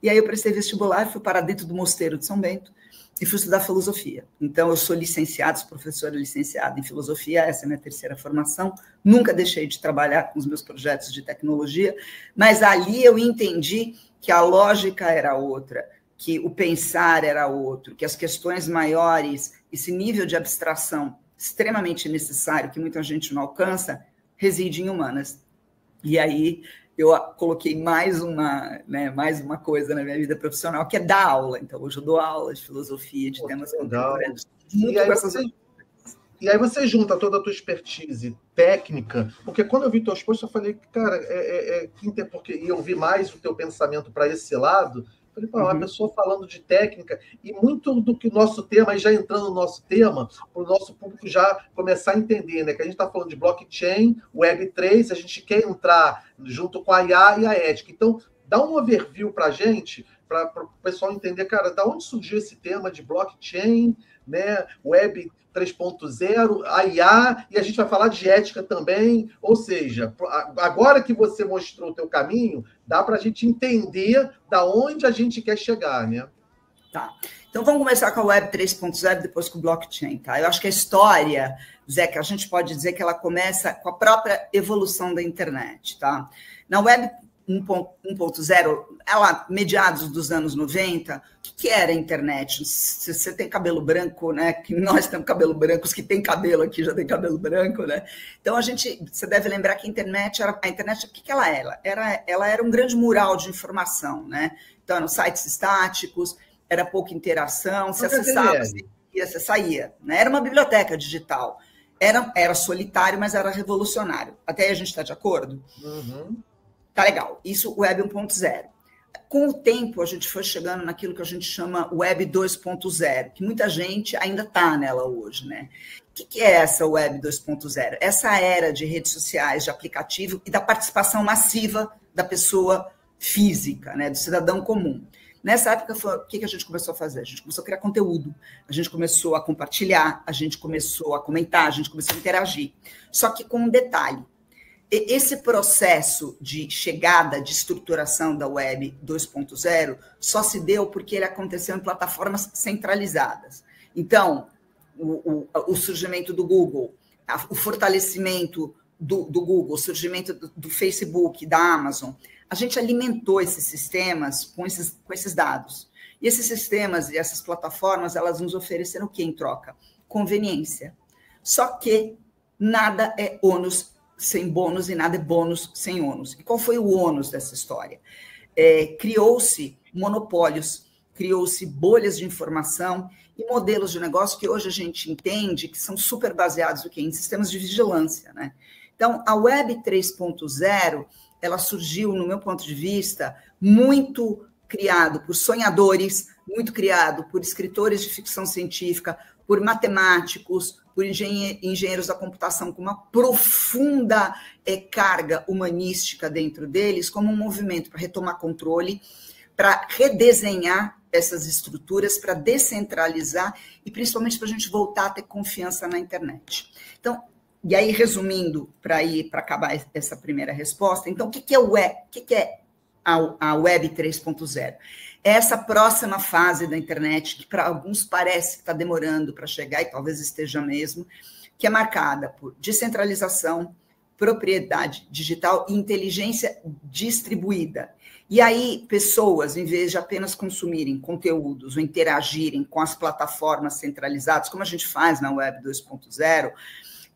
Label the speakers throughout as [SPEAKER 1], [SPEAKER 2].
[SPEAKER 1] E aí eu prestei vestibular, fui para dentro do Mosteiro de São Bento e fui estudar filosofia. Então, eu sou licenciada, sou professora licenciada em filosofia, essa é a minha terceira formação. Nunca deixei de trabalhar com os meus projetos de tecnologia, mas ali eu entendi que a lógica era outra, que o pensar era outro, que as questões maiores, esse nível de abstração extremamente necessário, que muita gente não alcança, reside em humanas. E aí eu coloquei mais uma coisa na minha vida profissional, que é dar aula. Então, hoje eu dou aula de filosofia, de temas contemporâneos.
[SPEAKER 2] E aí você junta toda a tua expertise técnica, porque quando eu vi teus posts, eu falei, cara, porque eu vi mais o teu pensamento para esse lado. Falei, pô, uma pessoa falando de técnica, e muito do que o nosso tema, e já entrando no nosso tema, para o nosso público já começar a entender, né? Que a gente está falando de blockchain, Web3, a gente quer entrar junto com a IA e a ética. Então, dá um overview para a gente, para o pessoal entender, cara, da onde surgiu esse tema de blockchain, né? Web 3.0, a IA, e a gente vai falar de ética também, ou seja, agora que você mostrou o teu caminho, dá para a gente entender da onde a gente quer chegar, né?
[SPEAKER 1] Tá. Então vamos começar com a Web 3.0, depois com o blockchain, tá? Eu acho que a história, Zé, que a gente pode dizer que ela começa com a própria evolução da internet, tá? Na Web 1.0, ela, mediados dos anos 90, o que era a internet? Se você tem cabelo branco, né? Que nós temos cabelo branco, os que têm cabelo aqui já têm cabelo branco, né? Então, você deve lembrar que a internet, o que ela era? Ela era um grande mural de informação, né? Então, eram sites estáticos, era pouca interação, se acessava, você saía, né? Era uma biblioteca digital. Era solitário, mas era revolucionário. Até aí a gente está de acordo?
[SPEAKER 2] Uhum.
[SPEAKER 1] Tá legal. Isso, Web 1.0. Com o tempo, a gente foi chegando naquilo que a gente chama Web 2.0, que muita gente ainda está nela hoje, né? O que é essa Web 2.0? Essa era de redes sociais, de aplicativo e da participação massiva da pessoa física, né? Do cidadão comum. Nessa época, o que a gente começou a fazer? A gente começou a criar conteúdo, a gente começou a compartilhar, a gente começou a comentar, a gente começou a interagir. Só que com um detalhe. Esse processo de chegada, de estruturação da Web 2.0 só se deu porque ele aconteceu em plataformas centralizadas. Então, o surgimento do Google, o fortalecimento do Google, o surgimento do Facebook, da Amazon, a gente alimentou esses sistemas com esses dados. E esses sistemas e essas plataformas, elas nos ofereceram o que em troca? Conveniência. Só que nada é ônus sem bônus e nada é bônus sem ônus. E qual foi o ônus dessa história? Criou-se monopólios, criou-se bolhas de informação e modelos de negócio que hoje a gente entende que são super baseados em sistemas de vigilância, né? Então, a Web 3.0, ela surgiu, no meu ponto de vista, muito criado por sonhadores, muito criado por escritores de ficção científica, por matemáticos, por engenheiros da computação, com uma profunda carga humanística dentro deles, como um movimento para retomar controle, para redesenhar essas estruturas, para descentralizar e principalmente para a gente voltar a ter confiança na internet. Então, e aí, resumindo, para acabar essa primeira resposta, então, o que é a Web 3.0? Essa próxima fase da internet, que para alguns parece que está demorando para chegar, e talvez esteja mesmo, que é marcada por descentralização, propriedade digital e inteligência distribuída. E aí, pessoas, em vez de apenas consumirem conteúdos ou interagirem com as plataformas centralizadas, como a gente faz na Web 2.0,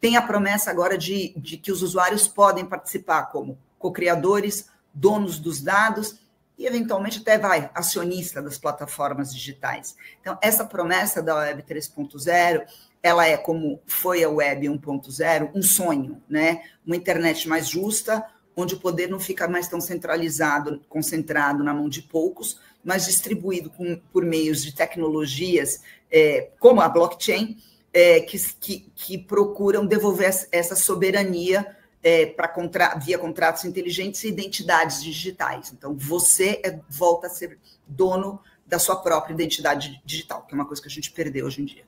[SPEAKER 1] tem a promessa agora de que os usuários podem participar como co-criadores, donos dos dados, e, eventualmente, até acionista das plataformas digitais. Então, essa promessa da Web 3.0, ela é, como foi a Web 1.0, um sonho, né? Uma internet mais justa, onde o poder não fica mais tão centralizado, concentrado na mão de poucos, mas distribuído por meios de tecnologias, como a blockchain, que procuram devolver essa soberania via contratos inteligentes e identidades digitais. Então, você volta a ser dono da sua própria identidade digital, que é uma coisa que a gente perdeu hoje em dia.